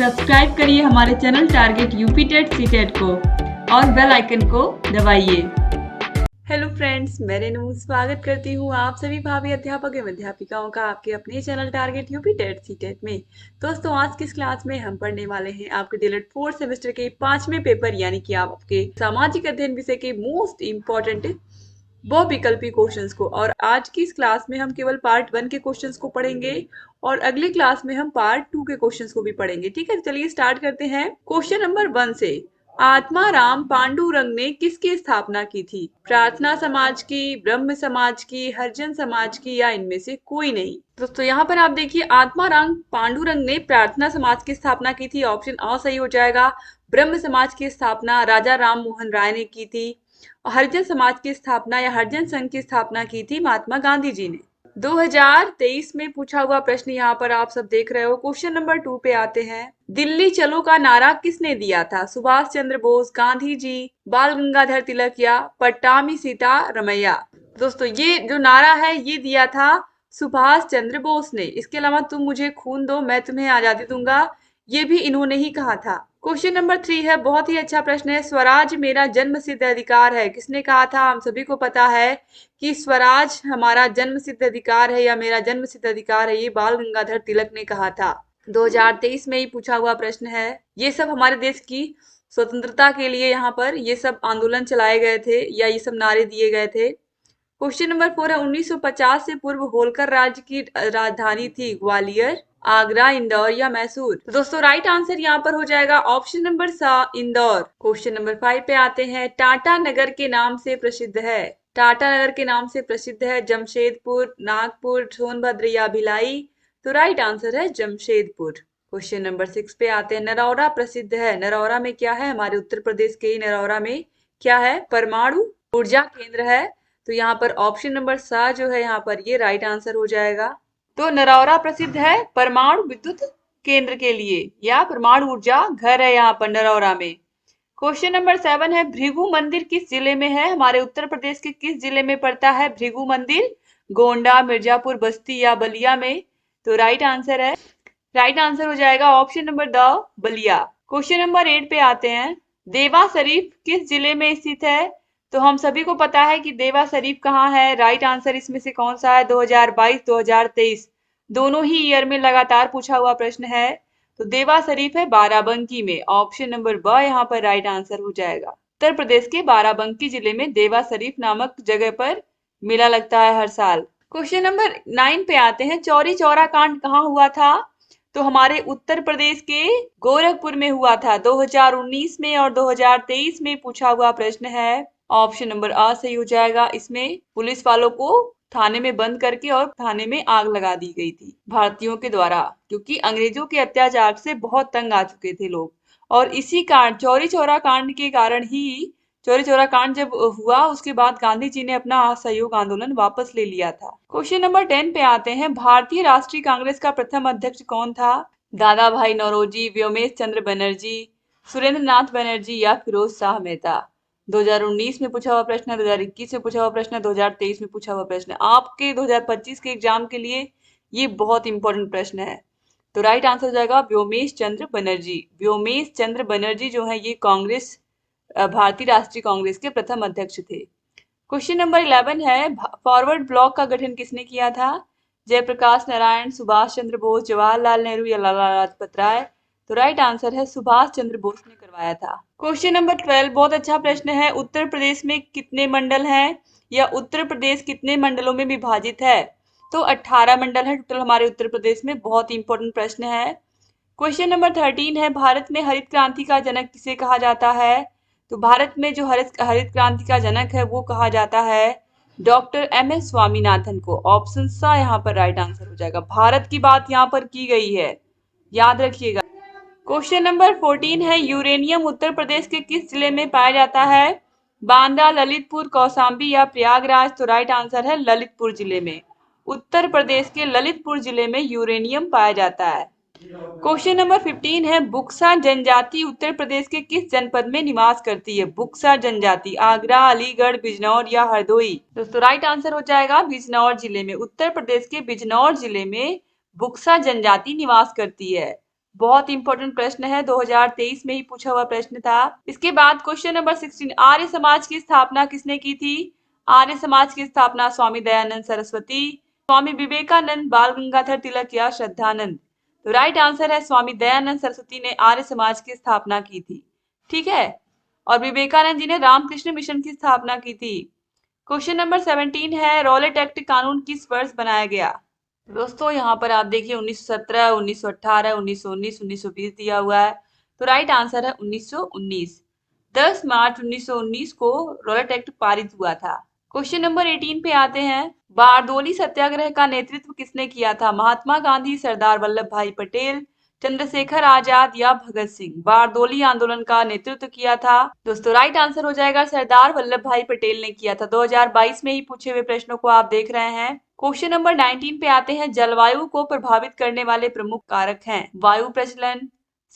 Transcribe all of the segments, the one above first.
Subscribe करिए हमारे channel target UP TET C TET को और बेल आइकन को दबाइए। हेलो फ्रेंड्स, मैं रेनू स्वागत करती हूँ आप सभी भावी अध्यापक एवं अध्यापिकाओं का आपके अपने channel target UP TET C TET में। दोस्तों, आज की इस क्लास में हम पढ़ने वाले हैं आपके डीएलएड 4th सेमेस्टर के 5वें पेपर यानी कि आपके सामाजिक अध्ययन विषय के मोस्ट इम्पोर्टेंट बहुविकल्पी क्वेश्चंस को। और आज की इस क्लास में हम केवल पार्ट 1 के क्वेश्चंस को पढ़ेंगे और अगली क्लास में हम पार्ट 2 के क्वेश्चंस को भी पढ़ेंगे। ठीक है, चलिए स्टार्ट करते हैं क्वेश्चन नंबर 1 से। आत्माराम पांडुरंग ने किसकी स्थापना की थी? प्रार्थना समाज की, ब्रह्म समाज की, हरिजन समाज की या इनमें से कोई नहीं? दोस्तों, यहाँ पर आप देखिए, आत्माराम पांडुरंग ने प्रार्थना समाज की स्थापना की थी, ऑप्शन अ सही हो जाएगा। ब्रह्म समाज की स्थापना राजा राम मोहन राय ने की थी। हरिजन समाज की स्थापना या हरिजन संघ की स्थापना की थी महात्मा गांधी जी ने। 2023 में पूछा हुआ प्रश्न यहाँ पर आप सब देख रहे हो। क्वेश्चन नंबर 2 पे आते हैं। दिल्ली चलो का नारा किसने दिया था? सुभाष चंद्र बोस, गांधी जी, बाल गंगाधर तिलक या पट्टामी सीता रमैया? दोस्तों, ये जो नारा है ये दिया था सुभाष चंद्र बोस ने। इसके अलावा तुम मुझे खून दो मैं तुम्हें आजादी दूंगा, ये भी इन्होंने ही कहा था। क्वेश्चन नंबर 3 है, बहुत ही अच्छा प्रश्न है। स्वराज मेरा जन्म सिद्ध अधिकार है, किसने कहा था? हम सभी को पता है कि स्वराज हमारा जन्म सिद्ध अधिकार है या मेरा जन्म सिद्ध अधिकार है, ये बाल गंगाधर तिलक ने कहा था। 2023 में ही पूछा हुआ प्रश्न है। ये सब हमारे देश की स्वतंत्रता के लिए यहाँ पर ये सब आंदोलन चलाए गए थे या ये सब नारे दिए गए थे। क्वेश्चन नंबर 4 है, 1950 से पूर्व होलकर राज्य की राजधानी थी ग्वालियर, आगरा, इंदौर या मैसूर? तो दोस्तों, राइट आंसर यहाँ पर हो जाएगा ऑप्शन नंबर सा, इंदौर। क्वेश्चन नंबर 5 पे आते हैं। टाटा नगर के नाम से प्रसिद्ध है? टाटा नगर के नाम से प्रसिद्ध है जमशेदपुर, नागपुर, सोनभद्र या भिलाई? तो राइट आंसर है जमशेदपुर। क्वेश्चन नंबर 6 पे आते हैं। नरौरा प्रसिद्ध है, नरौरा में क्या है? हमारे उत्तर प्रदेश के ही नरौरा में क्या है? परमाणु ऊर्जा केंद्र है। तो यहाँ पर ऑप्शन नंबर सा जो है यहाँ पर ये राइट आंसर हो जाएगा। तो नरौरा प्रसिद्ध है परमाणु विद्युत केंद्र के लिए या परमाणु ऊर्जा घर है यहाँ पर नरौरा में। क्वेश्चन नंबर 7 है, भृगु मंदिर किस जिले में है? हमारे उत्तर प्रदेश के किस जिले में पड़ता है भृगु मंदिर? गोंडा, मिर्जापुर, बस्ती या बलिया में? तो राइट आंसर है, राइट आंसर हो जाएगा option number the, Ballia. Question number 8 पे आते हैं। देवा शरीफ किस जिले में स्थित है? तो हम सभी को पता है कि देवा शरीफ कहाँ है। राइट आंसर इसमें से कौन सा है? 2022 2023 दोनों ही ईयर में लगातार पूछा हुआ प्रश्न है। तो देवा शरीफ है बाराबंकी में, ऑप्शन नंबर ब यहाँ पर राइट आंसर हो जाएगा। उत्तर प्रदेश के बाराबंकी जिले में देवा शरीफ नामक जगह पर मेला लगता है हर साल। क्वेश्चन नंबर 9 पे आते हैं। चौरी चौरा कांड कहाँ हुआ था? तो हमारे उत्तर प्रदेश के गोरखपुर में हुआ था। 2019 में और 2023 में पूछा हुआ प्रश्न है। ऑप्शन नंबर आ सही हो जाएगा। इसमें पुलिस वालों को थाने में बंद करके और थाने में आग लगा दी गई थी भारतीयों के द्वारा, क्योंकि अंग्रेजों के अत्याचार से बहुत तंग आ चुके थे लोग। और इसी कांड, चौरी चौरा कांड के कारण ही, चौरी चौरा कांड जब हुआ उसके बाद गांधी जी ने अपना असहयोग आंदोलन वापस ले लिया था। क्वेश्चन नंबर 10 पे आते हैं। भारतीय राष्ट्रीय कांग्रेस का प्रथम अध्यक्ष कौन था? दादा भाई नौरोजी, व्योमेश चंद्र बनर्जी, सुरेंद्र नाथ बनर्जी या फिरोज शाह मेहता? 2019 में पूछा हुआ प्रश्न, 2021 में पूछा हुआ प्रश्न, 2023 में पूछा हुआ प्रश्न। आपके 2025 के एग्जाम के लिए ये बहुत इंपॉर्टेंट प्रश्न है। तो राइट आंसर हो जाएगा व्योमेश चंद्र बनर्जी। व्योमेश चंद्र बनर्जी जो है ये कांग्रेस, भारतीय राष्ट्रीय कांग्रेस के प्रथम अध्यक्ष थे। क्वेश्चन नंबर 11 है, फॉरवर्ड ब्लॉक का गठन किसने किया था? जयप्रकाश नारायण, सुभाष चंद्र बोस, जवाहरलाल नेहरू या लाला लाजपत राय? तो राइट आंसर है सुभाष चंद्र बोस ने करवाया था। क्वेश्चन नंबर 12 बहुत अच्छा प्रश्न है। उत्तर प्रदेश में कितने मंडल हैं या उत्तर प्रदेश कितने मंडलों में विभाजित है? तो 18 मंडल है टोटल हमारे उत्तर प्रदेश में। बहुत इंपॉर्टेंट प्रश्न है। क्वेश्चन नंबर 13 है, भारत में हरित क्रांति का जनक किसे कहा जाता है? तो भारत में जो हरित क्रांति का जनक है वो कहा जाता है डॉक्टर एम.एस. स्वामीनाथन को। ऑप्शन सा यहाँ पर राइट आंसर हो जाएगा। भारत की बात यहाँ पर की गई है, याद रखिएगा। क्वेश्चन नंबर 14 है, यूरेनियम उत्तर प्रदेश के किस जिले में पाया जाता है? बांदा, ललितपुर, कौशाम्बी या प्रयागराज? तो राइट आंसर है ललितपुर जिले में। उत्तर प्रदेश के ललितपुर जिले में यूरेनियम पाया जाता है। क्वेश्चन नंबर 15 है, बुक्सा जनजाति उत्तर प्रदेश के किस जनपद में निवास करती है? बुक्सा जनजाति आगरा, अलीगढ़, बिजनौर या हरदोई? दोस्तों, राइट आंसर हो जाएगा बिजनौर जिले में। उत्तर प्रदेश के बिजनौर जिले में बुक्सा जनजाति निवास करती है। बहुत इंपॉर्टेंट प्रश्न है, 2023 में ही पूछा हुआ प्रश्न था। इसके बाद क्वेश्चन नंबर 16, आर्य समाज की स्थापना किसने की थी? आर्य समाज की स्थापना स्वामी दयानंद सरस्वती, स्वामी विवेकानंद, बाल गंगाधर तिलक या श्रद्धानंद। तो राइट आंसर है स्वामी दयानंद सरस्वती ने आर्य समाज की स्थापना की थी। ठीक है, और विवेकानंद जी ने रामकृष्ण मिशन की स्थापना की थी। क्वेश्चन नंबर 17 है, रॉलेट एक्ट कानून किस वर्ष बनाया गया? दोस्तों यहाँ पर आप देखिए 1917, 1918, 1919, 1920 दिया हुआ है। तो राइट आंसर है 1919। 10 मार्च 1919 को रॉलेट एक्ट पारित हुआ था। क्वेश्चन नंबर 18 पे आते हैं, बारदोली सत्याग्रह का नेतृत्व किसने किया था? महात्मा गांधी, सरदार वल्लभ भाई पटेल, चंद्रशेखर आजाद या भगत सिंह। बारदोली आंदोलन का नेतृत्व किया था दोस्तों, राइट आंसर हो जाएगा सरदार वल्लभ भाई पटेल ने किया था। 2022 में ही पूछे हुए प्रश्नों को आप देख रहे हैं। क्वेश्चन नंबर 19 पे आते हैं, जलवायु को प्रभावित करने वाले प्रमुख कारक हैं? वायु प्रचलन,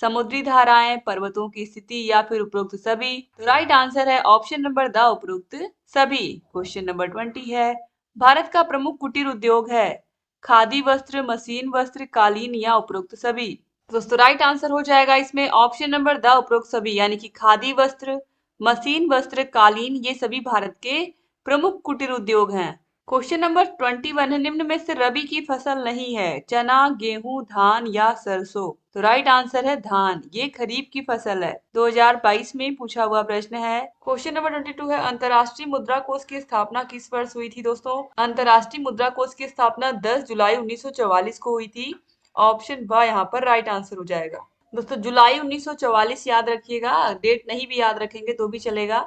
समुद्री धाराएं, पर्वतों की स्थिति या फिर उपरोक्त सभी। तो राइट आंसर है ऑप्शन नंबर द उपरोक्त सभी। क्वेश्चन नंबर 20 है, भारत का प्रमुख कुटीर उद्योग है? खादी वस्त्र, मशीन वस्त्र, कालीन या उपरोक्त सभी। दोस्तों राइट आंसर हो जाएगा इसमें ऑप्शन नंबर द उपरोक्त सभी, यानी कि खादी वस्त्र, मशीन वस्त्र, कालीन, ये सभी भारत के प्रमुख कुटीर उद्योग हैं। क्वेश्चन नंबर 21 है, निम्न में से रबी की फसल नहीं है? चना, गेहूं, धान या सरसों। तो राइट आंसर है धान, ये खरीफ की फसल है। 2022 में पूछा हुआ प्रश्न है। क्वेश्चन नंबर 22 है, अंतरराष्ट्रीय मुद्रा कोष की स्थापना किस वर्ष हुई थी? दोस्तों अंतरराष्ट्रीय मुद्रा कोष की स्थापना 10 जुलाई 1944 को हुई थी। ऑप्शन ब यहाँ पर राइट आंसर हो जाएगा। दोस्तों जुलाई 1944 याद रखिएगा, डेट नहीं भी याद रखेंगे तो भी चलेगा,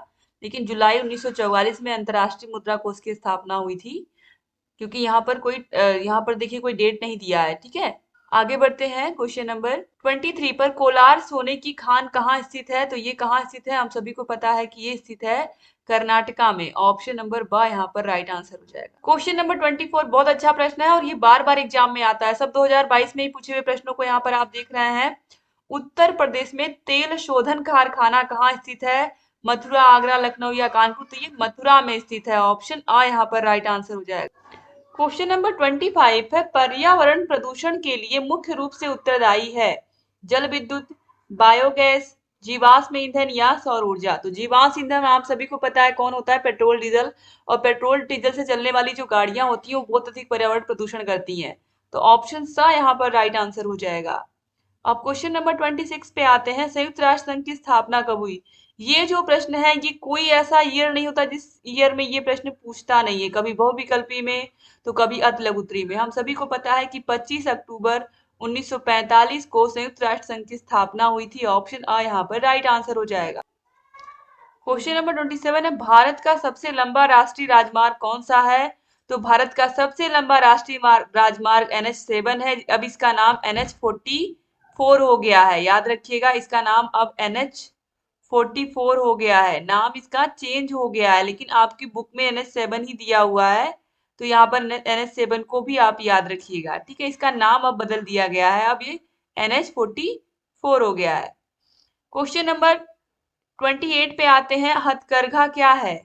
लेकिन जुलाई 1944 में अंतरराष्ट्रीय मुद्रा कोष की स्थापना हुई थी। क्योंकि यहाँ पर देखिए कोई डेट नहीं दिया है। ठीक है, आगे बढ़ते हैं। क्वेश्चन नंबर 23 पर, कोलार सोने की खान कहाँ स्थित है? तो ये कहाँ स्थित है? हम सभी को पता है कि ये स्थित है कर्नाटका में। ऑप्शन नंबर ब यहाँ पर राइट आंसर हो जाएगा। क्वेश्चन नंबर 24 बहुत अच्छा प्रश्न है और ये बार बार एग्जाम में आता है। सब 2022 में ही पूछे हुए प्रश्नों को यहाँ पर आप देख रहे हैं। उत्तर प्रदेश में तेल शोधन कारखाना कहाँ स्थित है? मथुरा, आगरा, लखनऊ या कानपुर। तो ये मथुरा में स्थित है। ऑप्शन आ यहाँ पर राइट आंसर हो जाएगा। क्वेश्चन नंबर 25 है, पर्यावरण प्रदूषण के लिए मुख्य रूप से उत्तरदायी है? जल विद्युत, बायोगैस, जीवाश्म ईंधन या सौर ऊर्जा। तो जीवाश्म ईंधन आप सभी को पता है कौन होता है? Petrol diesel. और पेट्रोल डीजल से चलने वाली जो गाड़ियां होती हैं वो बहुत अधिक पर्यावरण प्रदूषण करती हैं। तो ऑप्शन सा यहाँ पर राइट आंसर हो जाएगा। अब क्वेश्चन नंबर 26 पे आते हैं, संयुक्त राष्ट्र संघ की स्थापना कब हुई? ये जो प्रश्न है ये कोई ऐसा ईयर नहीं होता जिस ईयर में ये प्रश्न पूछता नहीं है, कभी बहुविकल्पी में तो कभी अतलगुत्री में। हम सभी को पता है कि 25 अक्टूबर 1945 को संयुक्त राष्ट्र संघ की स्थापना हुई थी। ऑप्शन आ यहाँ पर राइट आंसर हो जाएगा। क्वेश्चन नंबर 27 है, भारत का सबसे लंबा राष्ट्रीय राजमार्ग कौन सा है? तो भारत का सबसे लंबा राष्ट्रीय राजमार्ग NH7 है। अब इसका नाम NH44 हो गया है। याद रखिएगा इसका नाम अब NH44 हो गया है। नाम इसका चेंज हो गया है, लेकिन आपकी बुक में NH7 ही दिया हुआ है। तो यहाँ पर NH7 को भी आप याद रखिएगा। ठीक है, इसका नाम अब बदल दिया गया है, अब ये NH44 हो गया है। क्वेश्चन नंबर 28 पे आते हैं, हथकरघा क्या है?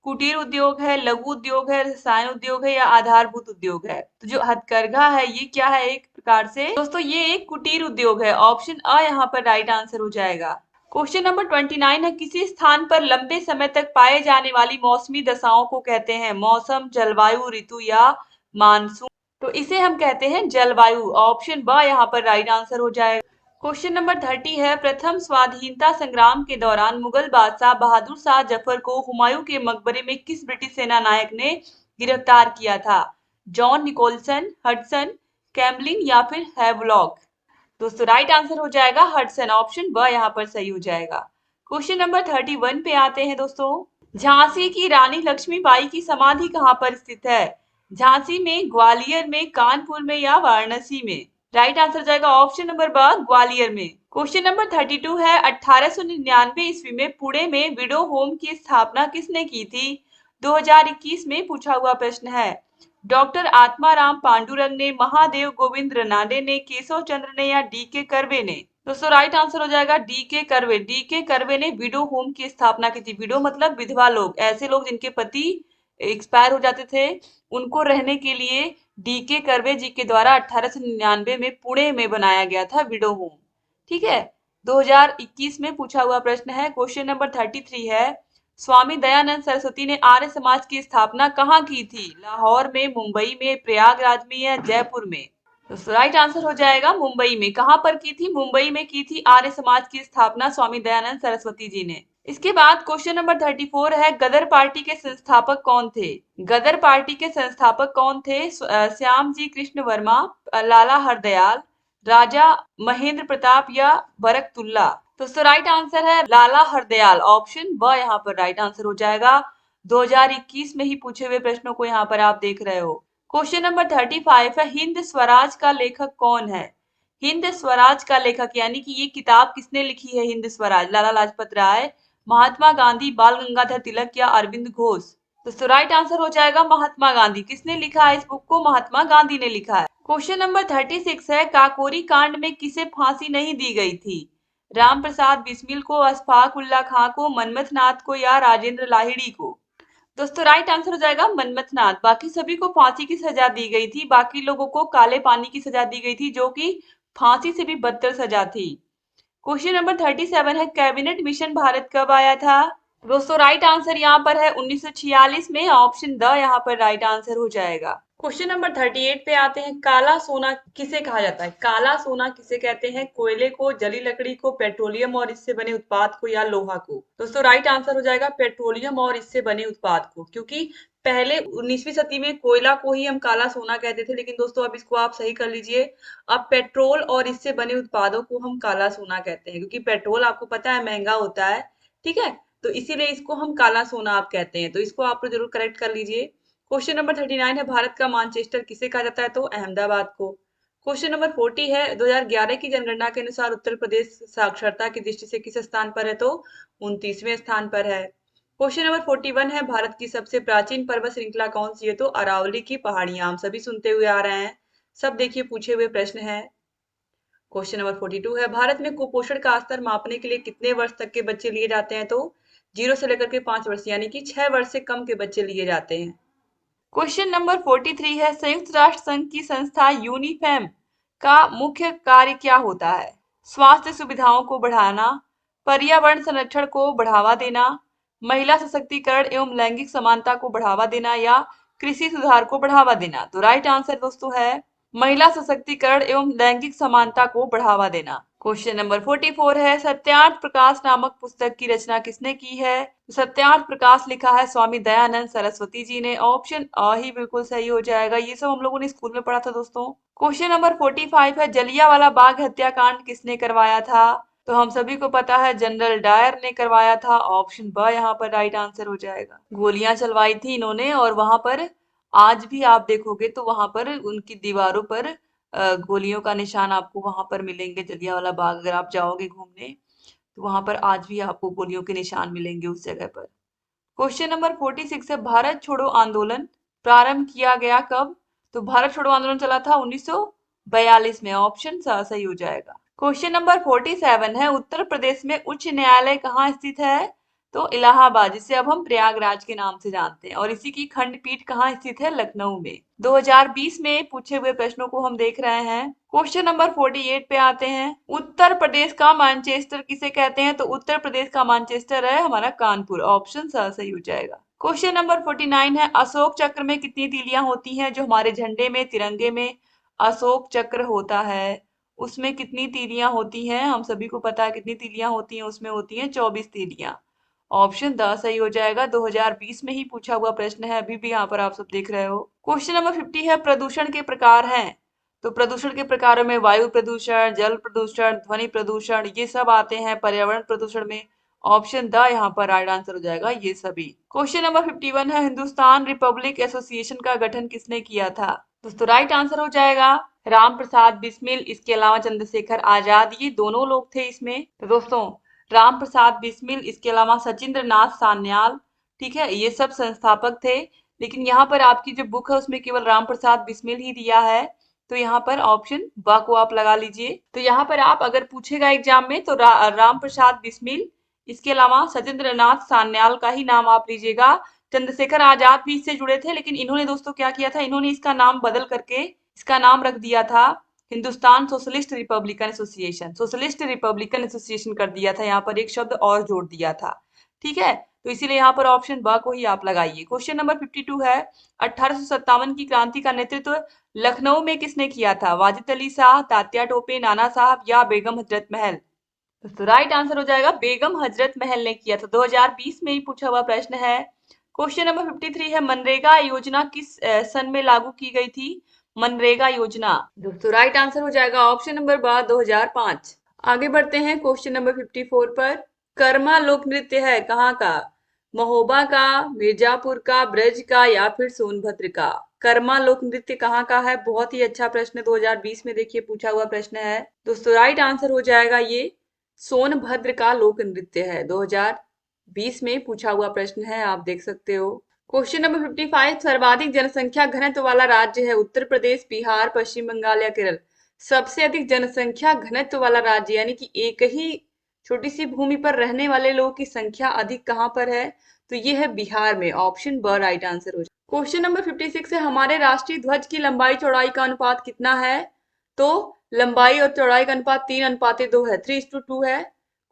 कुटीर उद्योग है, लघु उद्योग है, रसायन उद्योग है या आधारभूत उद्योग है? तो जो हथकरघा है ये क्या है? एक प्रकार से दोस्तों ये एक कुटीर उद्योग है। ऑप्शन अ यहाँ पर राइट आंसर हो जाएगा। क्वेश्चन नंबर 29 है, किसी स्थान पर लंबे समय तक पाए जाने वाली मौसमी दशाओं को कहते हैं? मौसम, जलवायु, ऋतु या मानसून। तो इसे हम कहते हैं जलवायु। ऑप्शन ब यहाँ पर राइट आंसर हो जाएगा। क्वेश्चन नंबर 30 है, प्रथम स्वाधीनता संग्राम के दौरान मुगल बादशाह बहादुर शाह जफर को हुमायूं के मकबरे में किस ब्रिटिश सेना नायक ने गिरफ्तार किया था? जॉन निकोलसन, हडसन, कैमलिन या फिर हैवलॉक। दोस्तों राइट आंसर हो जाएगा हडसन। ऑप्शन ब यहाँ पर सही हो जाएगा। क्वेश्चन नंबर 31 पे आते हैं दोस्तों, झांसी की रानी लक्ष्मीबाई की समाधि कहाँ पर स्थित है? झांसी में, ग्वालियर में, कानपुर में या वाराणसी में। राइट आंसर जाएगा ऑप्शन नंबर ब ग्वालियर में। क्वेश्चन नंबर 32 है, 1899 ईस्वी में पुणे में विडो होम की स्थापना किसने की थी? 2021 में पूछा हुआ प्रश्न है। डॉक्टर आत्माराम पांडुरंग ने, महादेव गोविंद रनाडे ने, केशव चंद्र ने या DK कर्वे ने। दोस्तों राइट आंसर हो जाएगा DK कर्वे। DK कर्वे ने विडो होम की स्थापना की थी। विडो मतलब विधवा लोग, ऐसे लोग जिनके पति एक्सपायर हो जाते थे, उनको रहने के लिए DK कर्वे जी के द्वारा 1899 में पुणे में बनाया गया था विडो होम। ठीक है। 2021 में पूछा हुआ प्रश्न है। क्वेश्चन नंबर 33 है, स्वामी दयानंद सरस्वती ने आर्य समाज की स्थापना कहाँ की थी? लाहौर में, मुंबई में, प्रयागराज में या जयपुर में? तो राइट आंसर हो जाएगा मुंबई में। कहाँ पर की थी? मुंबई में की थी आर्य समाज की स्थापना स्वामी दयानंद सरस्वती जी ने। इसके बाद क्वेश्चन नंबर 34 है, गदर पार्टी के संस्थापक कौन थे? गदर पार्टी के संस्थापक कौन थे? श्याम जी कृष्ण वर्मा, लाला हरदयाल, राजा महेंद्र प्रताप या बरकतुल्ला? तो राइट आंसर है लाला हरदयाल, ऑप्शन ब यहाँ पर राइट आंसर हो जाएगा। 2021 में ही पूछे हुए प्रश्नों को यहाँ पर आप देख रहे हो। क्वेश्चन नंबर 35 है, हिंद स्वराज का लेखक कौन है? हिंद स्वराज का लेखक यानी कि ये किताब किसने लिखी है? हिंद स्वराज, लाला लाजपत राय, महात्मा गांधी, बाल गंगाधर तिलक या अरविंद घोष? तो राइट आंसर हो जाएगा महात्मा गांधी। किसने लिखा है इस बुक को? महात्मा गांधी ने लिखा है। क्वेश्चन नंबर 36 है, काकोरी कांड में किसे फांसी नहीं दी गई थी? राम प्रसाद बिस्मिल को, अशफाक उल्ला खां को, मनमथ नाथ को या राजेंद्र लाहिड़ी को? दोस्तों राइट आंसर हो जाएगा मनमथ नाथ। बाकी सभी को फांसी की सजा दी गई थी, बाकी लोगों को काले पानी की सजा दी गई थी, जो कि फांसी से भी बदतर सजा थी। क्वेश्चन नंबर 37 है, कैबिनेट मिशन भारत कब आया था? दोस्तों राइट आंसर यहाँ पर है 1946 में, ऑप्शन द यहाँ पर राइट आंसर हो जाएगा। क्वेश्चन नंबर 38 पे आते हैं, काला सोना किसे कहा जाता है? काला सोना किसे कहते हैं? कोयले को, जली लकड़ी को, पेट्रोलियम और इससे बने उत्पाद को या लोहा को? दोस्तों राइट आंसर हो जाएगा पेट्रोलियम और इससे बने उत्पाद को, क्योंकि पहले 19वीं सदी में कोयला को ही हम काला सोना कहते थे, लेकिन दोस्तों अब इसको आप सही कर लीजिए। अब पेट्रोल और इससे बने उत्पादों को हम काला सोना कहते हैं, क्योंकि पेट्रोल आपको पता है महंगा होता है, ठीक है, तो इसीलिए इसको हम काला सोना आप कहते हैं। तो इसको आप लोग जरूर करेक्ट कर लीजिए। क्वेश्चन नंबर 39 है, भारत का मैनचेस्टर किसे कहा जाता है? तो अहमदाबाद को। क्वेश्चन नंबर 40 है, 2011 की जनगणना के अनुसार उत्तर प्रदेश साक्षरता की दृष्टि से किस स्थान पर है? तो 29वें स्थान पर है। क्वेश्चन नंबर 41 है, भारत की सबसे प्राचीन पर्वत श्रृंखला कौन सी है? तो अरावली की पहाड़ियां। हम सभी सुनते हुए आ रहे हैं, सब देखिए पूछे हुए प्रश्न है। क्वेश्चन नंबर 42 है, भारत में कुपोषण का स्तर मापने के लिए कितने वर्ष तक के बच्चे लिए जाते हैं? तो 0 से लेकर के 5 वर्ष, यानी कि 6 वर्ष से कम के बच्चे लिए जाते हैं। क्वेश्चन नंबर 43 है, संयुक्त राष्ट्र संघ की संस्था यूनिफेम का मुख्य कार्य क्या होता है? स्वास्थ्य सुविधाओं को बढ़ाना, पर्यावरण संरक्षण को बढ़ावा देना, महिला सशक्तिकरण एवं लैंगिक समानता को बढ़ावा देना या कृषि सुधार को बढ़ावा देना? तो राइट आंसर दोस्तों है महिला सशक्तिकरण एवं लैंगिक समानता को बढ़ावा देना। क्वेश्चन नंबर 44 है, सत्यार्थ प्रकाश नामक पुस्तक की रचना किसने की है? सत्यार्थ प्रकाश लिखा है स्वामी दयानंद सरस्वती जी ने, ऑप्शन अ ही बिल्कुल सही हो जाएगा। ये सब हम लोगों ने स्कूल में पढ़ा था दोस्तों। क्वेश्चन नंबर 45 है, जलियांवाला बाग हत्याकांड किसने करवाया था? तो हम सभी को पता है जनरल डायर ने करवाया था, ऑप्शन ब यहाँ पर राइट आंसर हो जाएगा। गोलियां चलवाई थी इन्होंने, और वहां पर आज भी आप देखोगे तो वहां पर उनकी दीवारों पर गोलियों का निशान आपको वहां पर मिलेंगे। जलियांवाला बाग अगर आप जाओगे घूमने तो वहां पर आज भी आपको गोलियों के निशान मिलेंगे उस जगह पर। क्वेश्चन नंबर 46 है, भारत छोड़ो आंदोलन प्रारंभ किया गया कब? तो भारत छोड़ो आंदोलन चला था 1942 में, ऑप्शन सही हो जाएगा। क्वेश्चन नंबर 47 है, उत्तर प्रदेश में उच्च न्यायालय कहाँ स्थित है? तो इलाहाबाद, जिसे अब हम प्रयागराज के नाम से जानते हैं, और इसी की खंडपीठ कहाँ स्थित है? लखनऊ में। 2020 में पूछे हुए प्रश्नों को हम देख रहे हैं। क्वेश्चन नंबर 48 पे आते हैं, उत्तर प्रदेश का मैनचेस्टर किसे कहते हैं? तो उत्तर प्रदेश का मैनचेस्टर है हमारा कानपुर, ऑप्शन सही हो जाएगा। क्वेश्चन नंबर 49 है, अशोक चक्र में कितनी तीलियां होती हैं? जो हमारे झंडे में, तिरंगे में अशोक चक्र होता है, उसमें कितनी तीलियां होती हैं? हम सभी को पता है कितनी तीलियां होती हैं, उसमें होती हैं 24 तीलियां, ऑप्शन द सही हो जाएगा। 2020 में ही पूछा हुआ प्रश्न है, अभी भी यहाँ पर आप सब देख रहे हो। क्वेश्चन नंबर 50 है, प्रदूषण के प्रकार हैं। तो प्रदूषण के प्रकारों में वायु प्रदूषण, जल प्रदूषण, ध्वनि प्रदूषण, ये सब आते हैं पर्यावरण प्रदूषण में, ऑप्शन द यहाँ पर राइट आंसर हो जाएगा ये सभी। क्वेश्चन नंबर 51 है, हिंदुस्तान रिपब्लिक एसोसिएशन का गठन किसने किया था? दोस्तों राइट आंसर हो जाएगा राम प्रसाद बिस्मिल, इसके अलावा चंद्रशेखर आजाद, ये दोनों लोग थे इसमें। तो दोस्तों राम प्रसाद बिस्मिल, इसके अलावा सचिंद्र नाथ सान्याल, ठीक है, ये सब संस्थापक थे। लेकिन यहाँ पर आपकी जो बुक है उसमें केवल राम प्रसाद बिस्मिल ही दिया है, तो यहाँ पर ऑप्शन ब को आप लगा लीजिए। तो यहाँ पर आप अगर पूछेगा एग्जाम में तो राम प्रसाद बिस्मिल, इसके अलावा सचिंद्र नाथ सान्याल का ही नाम आप लीजिएगा। चंद्रशेखर आजाद भी इससे जुड़े थे, लेकिन इन्होंने दोस्तों क्या किया था, इन्होंने इसका नाम बदल करके इसका नाम रख दिया था Hindustan socialist Republican association, socialist Republican association कर दिया था, यहाँ पर एक शब्द और जोड़ दिया था। ठीक है, तो इसीलिए यहाँ पर ऑप्शन ब को ही आप लगाइए। क्वेश्चन नंबर 52 है, 1857 की क्रांति का नेतृत्व लखनऊ में किसने किया था? वाजिद अली शाह, तात्या टोपे, नाना साहब या बेगम हजरत महल? तो राइट आंसर हो जाएगा बेगम हजरत महल ने किया था। 2020 में ही पूछा हुआ प्रश्न है। क्वेश्चन नंबर 53 है, मनरेगा योजना किस सन में लागू की गई थी? मनरेगा योजना, दोस्तों राइट आंसर हो जाएगा ऑप्शन नंबर बा 2005। आगे बढ़ते हैं क्वेश्चन नंबर 54 पर। कर्मा लोक नृत्य है कहाँ का? महोबा का, मिर्जापुर का, ब्रज का या फिर सोनभद्र का? कर्मा लोक नृत्य कहाँ का है? बहुत ही अच्छा प्रश्न 2020 में देखिए पूछा हुआ प्रश्न है। दोस्तों राइट आंसर हो जाएगा ये सोनभद्र का लोक नृत्य है। 2020 में पूछा हुआ प्रश्न है, आप देख सकते हो। क्वेश्चन नंबर 55, सर्वाधिक जनसंख्या घनत्व वाला राज्य है उत्तर प्रदेश, बिहार, पश्चिम बंगाल या केरल? सबसे अधिक जनसंख्या घनत्व वाला राज्य यानी कि एक ही छोटी सी भूमि पर रहने वाले लोगों की संख्या अधिक कहाँ पर है? तो ये है बिहार में, ऑप्शन ब राइट आंसर हो जाए। क्वेश्चन नंबर 56 है, हमारे राष्ट्रीय ध्वज की लंबाई चौड़ाई का अनुपात कितना है? तो लंबाई और चौड़ाई का अनुपात 3:2 है, 3:2 है।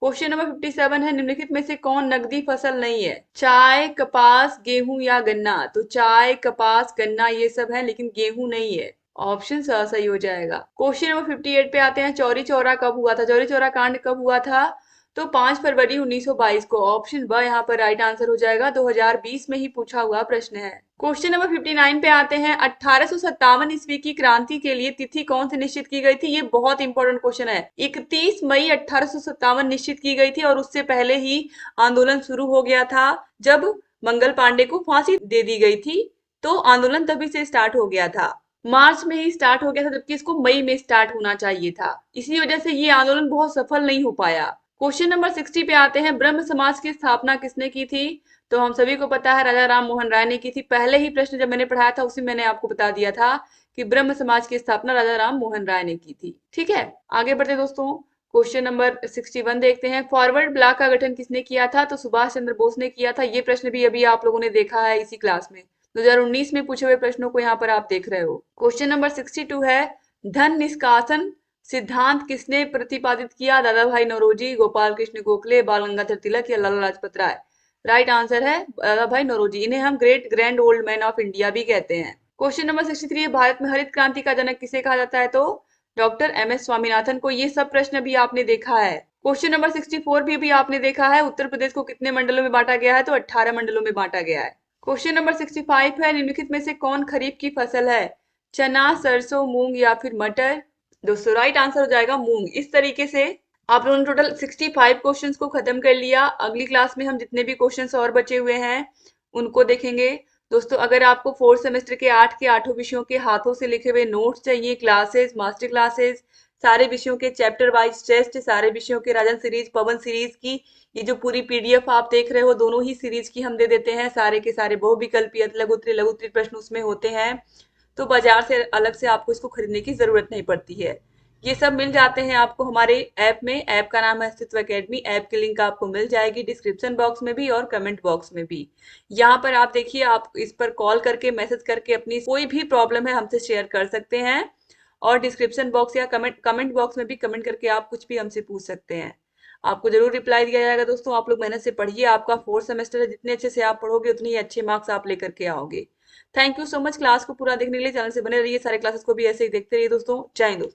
क्वेश्चन नंबर 57 है, निम्नलिखित में से कौन नकदी फसल नहीं है? चाय, कपास, गेहूं या गन्ना? तो चाय, कपास, गन्ना ये सब है, लेकिन गेहूं नहीं है। ऑप्शन सही हो जाएगा। क्वेश्चन नंबर 58 पे आते हैं, चौरी चौरा कब हुआ था? चौरी चौरा कांड कब हुआ था? तो 5 फरवरी 1922 को, ऑप्शन ब यहाँ पर राइट आंसर हो जाएगा। 2020 में ही पूछा हुआ प्रश्न है। क्वेश्चन नंबर 59 पे आते हैं, 1857 ईस्वी की क्रांति के लिए तिथि कौन सी निश्चित की गई थी? ये बहुत इंपॉर्टेंट क्वेश्चन है। 31 मई 1857 निश्चित की गई थी और उससे पहले ही आंदोलन शुरू हो गया था। जब मंगल पांडे को फांसी दे दी गई थी तो आंदोलन तभी से स्टार्ट हो गया था। मार्च में ही स्टार्ट हो गया था, जबकि इसको मई में स्टार्ट होना चाहिए था। इसी वजह से ये आंदोलन बहुत सफल नहीं हो पाया। क्वेश्चन नंबर 60 पे आते हैं, ब्रह्म समाज की स्थापना किसने की थी? तो हम सभी को पता है राजा राम मोहन राय ने की थी। पहले ही प्रश्न जब मैंने पढ़ाया था उसी मैंने आपको बता दिया था कि ब्रह्म समाज की स्थापना राजा राम मोहन राय ने की थी। ठीक है, आगे बढ़ते दोस्तों। क्वेश्चन नंबर 61 देखते हैं, फॉरवर्ड ब्लॉक का गठन किसने किया था? तो सुभाष चंद्र बोस ने किया था। ये प्रश्न भी अभी आप लोगों ने देखा है इसी क्लास में। 2019 में पूछे हुए प्रश्नों को यहाँ पर आप देख रहे हो। क्वेश्चन नंबर 62 है, धन निष्कासन सिद्धांत किसने प्रतिपादित किया? दादा भाई नौरोजी, गोपाल कृष्ण गोखले, बाल गंगाधर तिलक या लाला लाजपत राय? राइट आंसर है दादा भाई नौरोजी। इन्हें हम great grand old man of India भी कहते हैं। क्वेश्चन नंबर 63, भारत में हरित क्रांति का जनक किसे कहा जाता है? तो डॉक्टर एम.एस. स्वामीनाथन को। ये सब प्रश्न भी आपने देखा है। क्वेश्चन नंबर 64 भी आपने देखा है। उत्तर प्रदेश को कितने मंडलों में बांटा गया है? तो 18 मंडलों में बांटा गया है। क्वेश्चन नंबर 65 है, निम्नलिखित में से कौन खरीफ की फसल है? चना, सरसों, मूंग या फिर मटर? दोस्तों राइट आंसर हो जाएगा मूंग। इस तरीके से आप लोगों ने टोटल 65 क्वेश्चंस को खत्म कर लिया। अगली क्लास में हम जितने भी क्वेश्चंस और बचे हुए हैं उनको देखेंगे। दोस्तों अगर आपको फोर्थ सेमेस्टर के 8 के 8 विषयों के हाथों से लिखे हुए नोट्स चाहिए, क्लासेस, मास्टर क्लासेस, सारे विषयों के चैप्टर वाइज टेस्ट, सारे विषयों के राजन सीरीज, पवन सीरीज की ये जो पूरी पीडीएफ आप देख रहे हो, दोनों ही सीरीज की हम दे देते हैं। सारे के सारे बहुविकल्पीय, लघु उत्तरीय प्रश्न उसमें होते हैं, तो बाजार से अलग से आपको इसको खरीदने की जरूरत नहीं पड़ती है। ये सब मिल जाते हैं आपको हमारे ऐप में। ऐप का नाम है अस्तित्व एकेडमी। ऐप की लिंक आपको मिल जाएगी डिस्क्रिप्शन बॉक्स में भी और कमेंट बॉक्स में भी। यहाँ पर आप देखिए, आप इस पर कॉल करके, मैसेज करके अपनी कोई भी प्रॉब्लम है हमसे शेयर कर सकते हैं और डिस्क्रिप्शन बॉक्स या कमेंट बॉक्स में भी कमेंट करके आप कुछ भी हमसे पूछ सकते हैं। आपको जरूर रिप्लाई दिया जाएगा। दोस्तों आप लोग मेहनत से पढ़िए, आपका फोर्थ सेमेस्टर है, जितने अच्छे से आप पढ़ोगे उतने ही अच्छे मार्क्स आप लेकर के आओगे। Thank you so much. Class को पूरा देखने के लिए चैनल से बने रहिए, सारे क्लासेस को भी ऐसे ही देखते रहिए दोस्तों। जय हिंद दोस्तों।